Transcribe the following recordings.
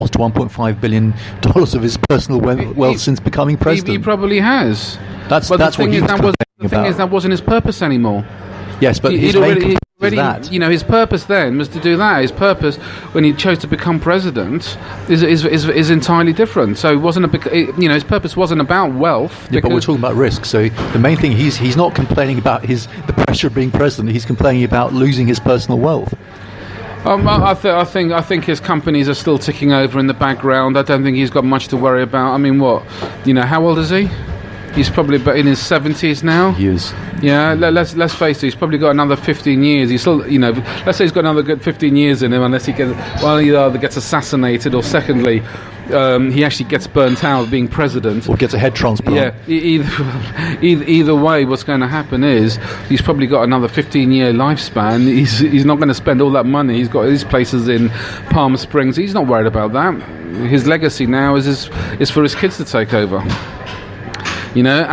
lost $1.5 billion of his personal wealth since becoming president. He probably has. That's what he was complaining about. The thing is, that wasn't his purpose anymore. Yes, but his main complaint is that. His purpose then was to do that. His purpose, when he chose to become president, is entirely different. So it wasn't his purpose wasn't about wealth. Yeah, but we're talking about risk. So the main thing, he's not complaining about the pressure of being president. He's complaining about losing his personal wealth. I think his companies are still ticking over in the background. I don't think he's got much to worry about. I mean, how old is he? He's probably in his 70s now. He is. Yeah, let's face it. He's probably got another 15 years. He's still, let's say he's got another good 15 years in him, unless he either gets assassinated, or secondly, he actually gets burnt out being president, or gets a head transplant. Yeah, either way, what's going to happen is he's probably got another 15-year lifespan. He's not going to spend all that money. He's got his places in Palm Springs. He's not worried about that. His legacy now is for his kids to take over. And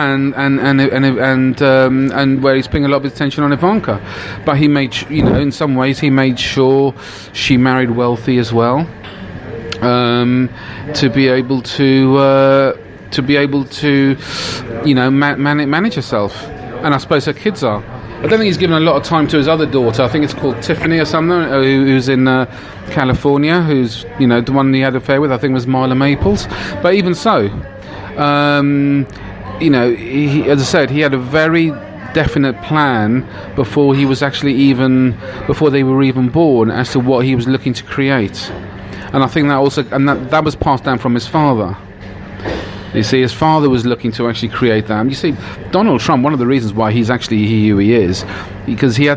where he's putting a lot of attention on Ivanka, but he made, in some ways, he made sure she married wealthy as well, to be able to manage herself, and I suppose her kids are. I don't think he's given a lot of time to his other daughter. I think it's called Tiffany or something, who's in California, who's the one he had an affair with. I think was Marla Maples, but even so. He, as I said, he had a very definite plan before they were even born, as to what he was looking to create. And I think that was passed down from his father. You see, his father was looking to actually create that. And you see, Donald Trump, one of the reasons why he's actually who he is, because he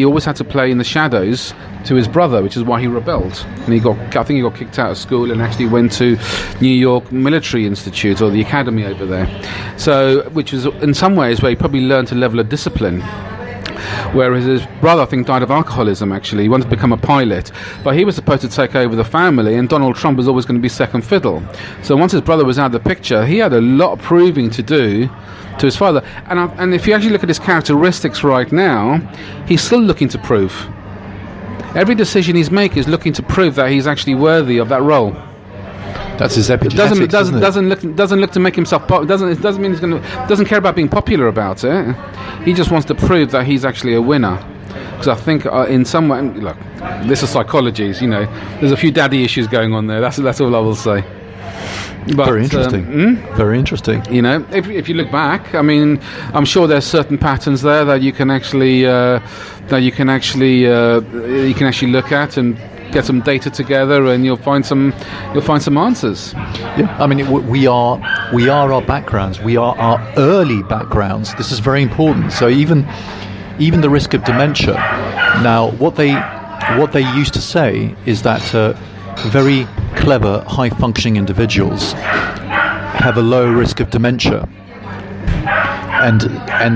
always had to play in the shadows to his brother, which is why he rebelled. And I think he got kicked out of school and actually went to New York Military Institute, or the academy over there. So, which was in some ways where he probably learned a level of discipline. Whereas his brother, I think, died of alcoholism, actually. He wanted to become a pilot, but he was supposed to take over the family, and Donald Trump was always going to be second fiddle. So once his brother was out of the picture, he had a lot of proving to do to his father. And if you actually look at his characteristics right now, he's still looking to prove. Every decision he's making is looking to prove that he's actually worthy of that role. That's his epigenetics. Doesn't look to make himself. Doesn't mean doesn't care about being popular about it. He just wants to prove that he's actually a winner. Because I think in some way, look, this is psychology. There's a few daddy issues going on there. That's all I will say. But, very interesting. Very interesting. If you look back, I mean, I'm sure there's certain patterns there that you can actually look at and get some data together, and you'll find some answers. Yeah, I mean, we are our backgrounds. We are our early backgrounds. This is very important. So even the risk of dementia. Now, what they used to say is that very clever, high-functioning individuals have a low risk of dementia. And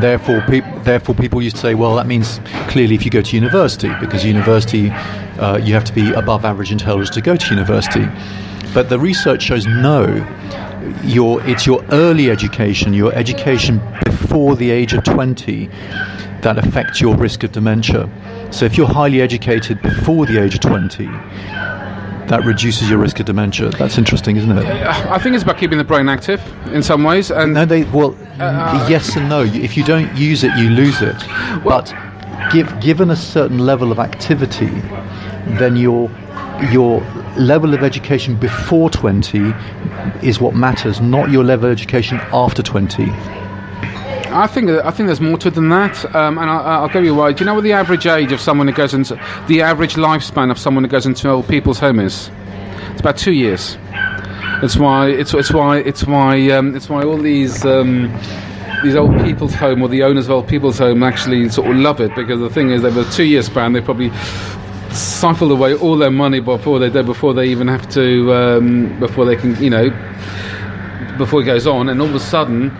therefore people used to say, well, that means clearly if you go to university, because university you have to be above average intelligence to go to university. But the research shows no. It's your early education, your education before the age of 20, that affects your risk of dementia. So if you're highly educated before the age of 20, that reduces your risk of dementia. That's interesting, isn't it? I think it's about keeping the brain active in some ways. And yes and no. If you don't use it, you lose it. But given a certain level of activity, then your level of education before 20 is what matters, not your level of education after 20. I think there's more to it than that, and I'll give you why. Do you know what the average age of someone who goes into the average lifespan of someone who goes into an old people's home is? It's about 2 years. It's why all these old people's home, or the owners of old people's home, actually sort of love it, because the thing is, they have a 2-year span. They probably siphoned away all their money before they even have to before they can before it goes on, and all of a sudden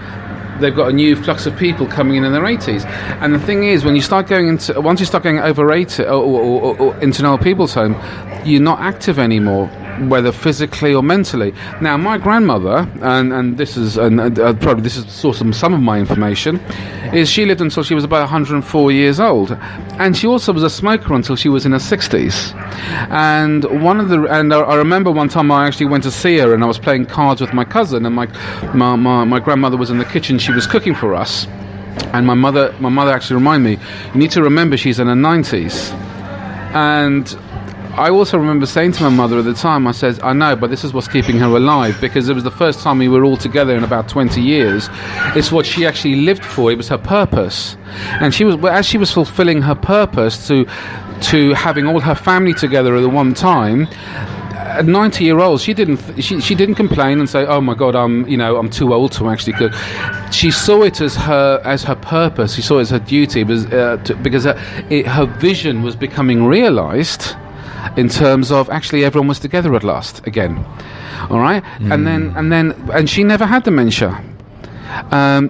they've got a new flux of people coming in their 80s. And the thing is, once you start going over 80 or into an old people's home, you're not active anymore. whether physically or mentally. Now, my grandmother, and this is probably this is the source of some of my information, is she lived until she was about 104 years old, and she also was a smoker until she was in her 60s. And I remember one time I actually went to see her, and I was playing cards with my cousin, and my grandmother was in the kitchen. She was cooking for us, and my mother actually reminded me, you need to remember she's in her 90s. And I also remember saying to my mother at the time, I said, I know, but this is what's keeping her alive, because it was the first time we were all together in about 20 years. It's what she actually lived for. It was her purpose. And as she was fulfilling her purpose to having all her family together at the one time, at 90-year-old, she didn't complain and say, "Oh my God, I'm too old to actually cook." She saw it as her purpose. She saw it as her duty, because her vision was becoming realised, in terms of actually everyone was together at last again. All right, and she never had dementia.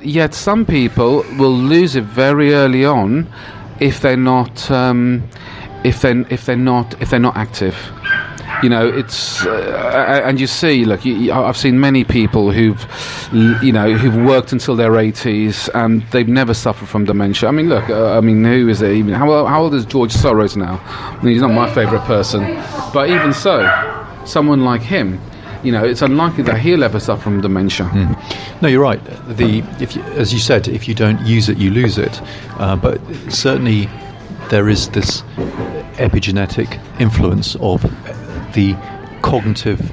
Yet some people will lose it very early on if they're not active. It's and you see, look, I've seen many people who've worked until their 80s and they've never suffered from dementia. I mean, look, who is it even? How old is George Soros now? I mean, he's not my favourite person, but even so, someone like him, it's unlikely that he'll ever suffer from dementia. No, you're right. As you said, if you don't use it, you lose it. But certainly, there is this epigenetic influence of the cognitive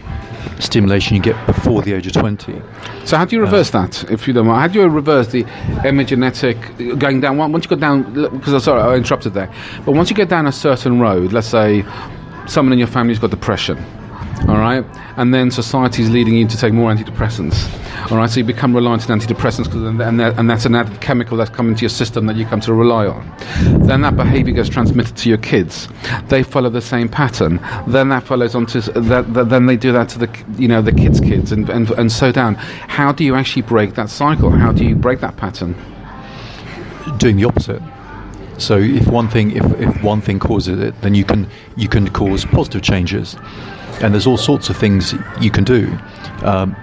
stimulation you get before the age of 20. So how do you reverse that, if you don't mind? How do you reverse the epigenetic going down? Once you go down, because I interrupted there, but once you get down a certain road, let's say someone in your family's got depression, all right, and then society's leading you to take more antidepressants, all right, so you become reliant on antidepressants, and that's an added chemical that's come into your system that you come to rely on. Then that behaviour gets transmitted to your kids. They follow the same pattern. Then that follows on to then they do that to the kids, and so down. How do you actually break that cycle? How do you break that pattern? Doing the opposite. So if one thing causes it, then you can cause positive changes. And there's all sorts of things you can do,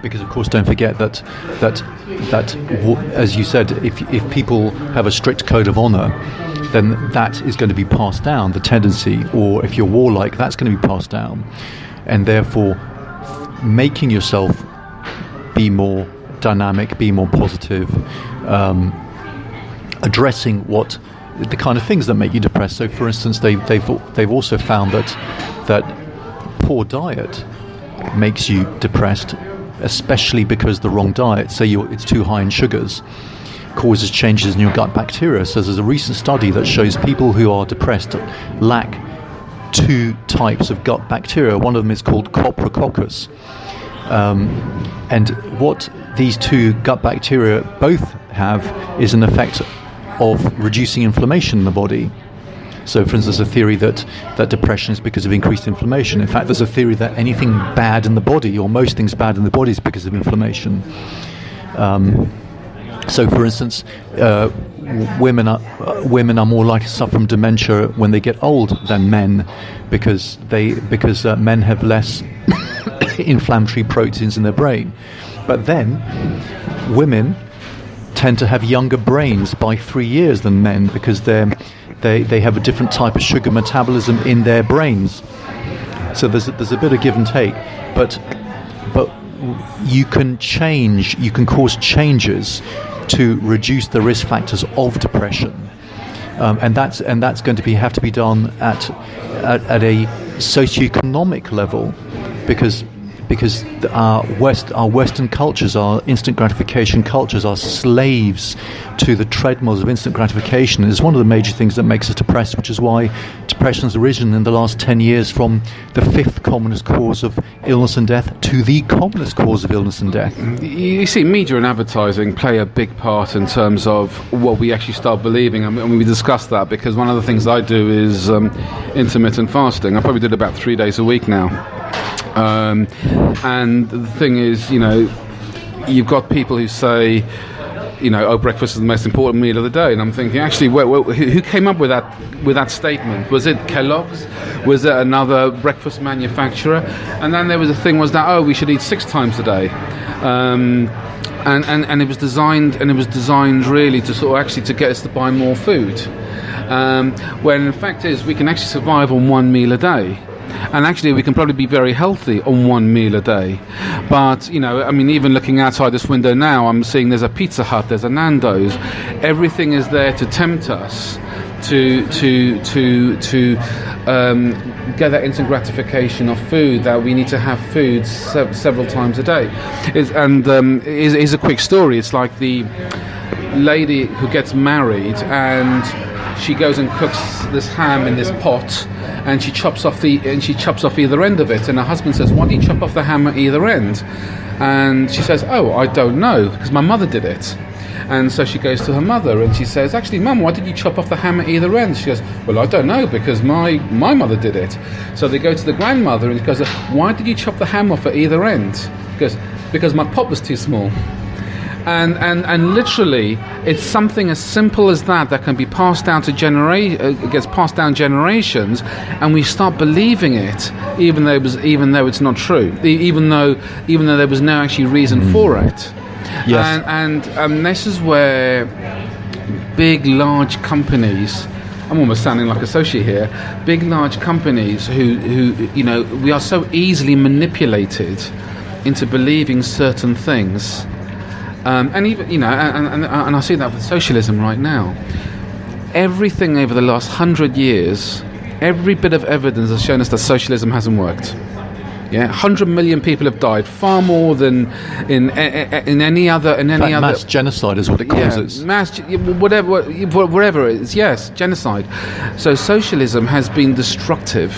because of course don't forget that as you said, if people have a strict code of honour, then that is going to be passed down, the tendency, or if you're warlike, that's going to be passed down, and therefore making yourself be more dynamic, be more positive, addressing the kind of things that make you depressed. So for instance, they've also found that poor diet makes you depressed, especially because the wrong diet, say it's too high in sugars, causes changes in your gut bacteria. So there's a recent study that shows people who are depressed lack two types of gut bacteria. One of them is called Coprococcus, and what these two gut bacteria both have is an effect of reducing inflammation in the body. So, for instance, there's a theory that depression is because of increased inflammation. In fact, there's a theory that anything bad in the body, or most things bad in the body, is because of inflammation. So, for instance, women are more likely to suffer from dementia when they get old than men, because men have less inflammatory proteins in their brain. But then, women tend to have younger brains by 3 years than men, because they have a different type of sugar metabolism in their brains. So there's a bit of give and take, but you can cause changes to reduce the risk factors of depression, and that's going to have to be done at a socioeconomic level, because our Western cultures, our instant gratification cultures, are slaves to the treadmills of instant gratification. It's one of the major things that makes us depressed, which is why depression has risen in the last 10 years from the 5th commonest cause of illness and death to the commonest cause of illness and death. You see, media and advertising play a big part in terms of what we actually start believing. I mean, we discussed that, because one of the things I do is intermittent fasting. I probably did about 3 days a week now. And the thing is, you've got people who say, breakfast is the most important meal of the day. And I'm thinking, actually, who came up with that statement? Was it Kellogg's? Was it another breakfast manufacturer? And then there was a thing was that, we should eat 6 times a day. And it was designed really to sort of actually to get us to buy more food. When the fact is, we can actually survive on 1 meal a day. And actually, we can probably be very healthy on 1 meal a day. But, even looking outside this window now, I'm seeing there's a Pizza Hut, there's a Nando's. Everything is there to tempt us to get that instant gratification of food, that we need to have food several times a day. Here's a quick story. It's like the lady who gets married and she goes and cooks this ham in this pot, and she chops off either end of it, and her husband says, "Why do you chop off the ham at either end?" And she says, "Oh, I don't know, because my mother did it." And so she goes to her mother and she says, "Actually, Mum, why did you chop off the ham at either end?" She goes, "Well, I don't know, because my mother did it." So they go to the grandmother and she goes, "Why did you chop the ham off at either end?" She goes, "Because my pot was too small." And literally, it's something as simple as that can be passed down to gets passed down generations, and we start believing it, even though it's not true, even though there was no actually reason for it. Yes. And this is where big, large companies, I'm almost sounding like a associate here, big, large companies who we are so easily manipulated into believing certain things. And even, and I see that with socialism right now. Everything over the last 100 years, every bit of evidence has shown us that socialism hasn't worked. Yeah, 100 million people have died, far more than in any other. Mass genocide is what it causes. Whatever it is. Yes, genocide. So socialism has been destructive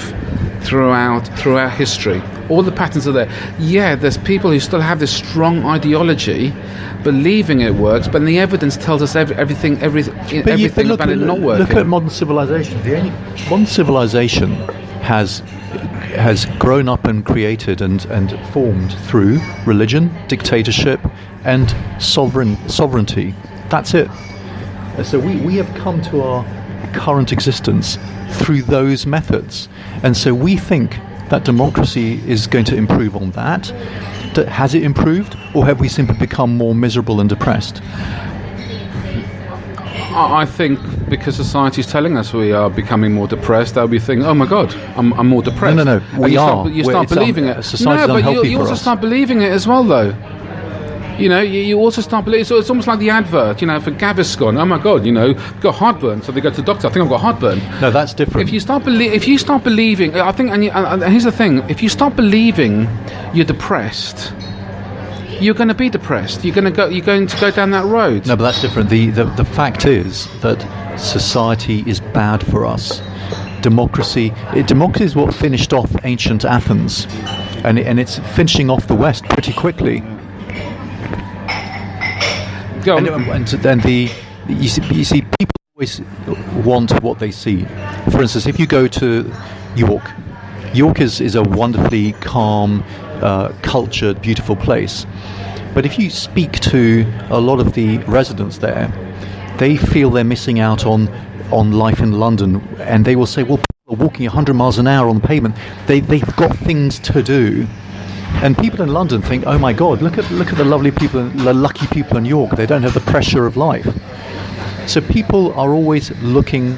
throughout history. All the patterns are there. Yeah, there's people who still have this strong ideology, believing it works, but the evidence tells us everything about it not working. Look at modern civilization. Modern civilization has grown up and created and formed through religion, dictatorship, and sovereignty. That's it. So we have come to our current existence through those methods, and so we think that democracy is going to improve on that. Has it improved, or have we simply become more miserable and depressed? I think because society is telling us we are becoming more depressed, that we think, "Oh my God, I'm more depressed." No, we are. You start believing it. Society's but unhealthy you also for us. start believing it as well, though. You also start believing. So it's almost like the advert, for Gaviscon. Oh my God, got heartburn. So they go to the doctor. I think I've got heartburn. No, that's different. If you start believing, I think, and here's the thing: if you start believing you're depressed, you're going to be depressed. You're going to go down that road. No, but that's different. The fact is that society is bad for us. Democracy is what finished off ancient Athens, and it's finishing off the West pretty quickly. Go on. And then you see people always want what they see. For instance, if you go to York is a wonderfully calm, cultured, beautiful place. But if you speak to a lot of the residents there, they feel they're missing out on life in London, and they will say, "Well, people are walking 100 miles an hour on the pavement. They've got things to do." And people in London think, "Oh my God, look at the lovely people, the lucky people in York. They don't have the pressure of life." So people are always looking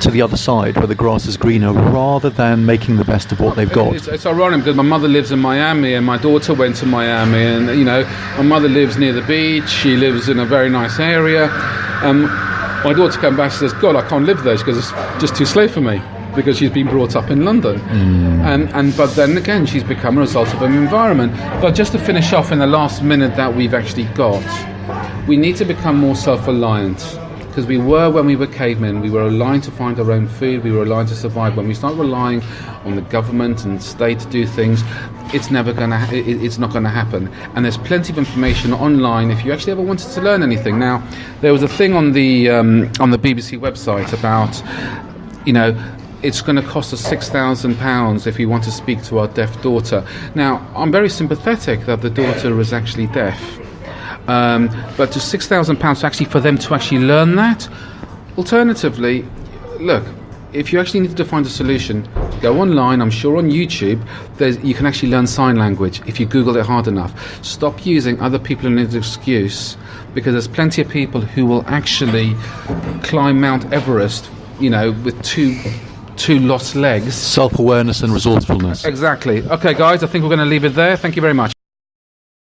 to the other side where the grass is greener, rather than making the best of what they've got. It's ironic because my mother lives in Miami and my daughter went to Miami, and my mother lives near the beach. She lives in a very nice area. My daughter came back, she says, "God, I can't live there," because it's just too slow for me, because she's been brought up in London. But then again, she's become a result of an environment. But just to finish off in the last minute that we've actually got, we need to become more self-reliant. Because when we were cavemen, we were aligned to find our own food, we were aligned to survive. When we start relying on the government and state to do things, it's not going to happen. And there's plenty of information online if you actually ever wanted to learn anything. Now, there was a thing on the BBC website about, it's going to cost us £6,000 if we want to speak to our deaf daughter. Now, I'm very sympathetic that the daughter is actually deaf. But to £6,000 actually for them to actually learn that. Alternatively, look, if you actually need to find a solution, go online. I'm sure on YouTube you can actually learn sign language if you Google it hard enough. Stop using other people as an excuse, because there's plenty of people who will actually climb Mount Everest, with two lost legs. Self-awareness and resourcefulness. Exactly. Okay, guys, I think we're going to leave it there. Thank you very much.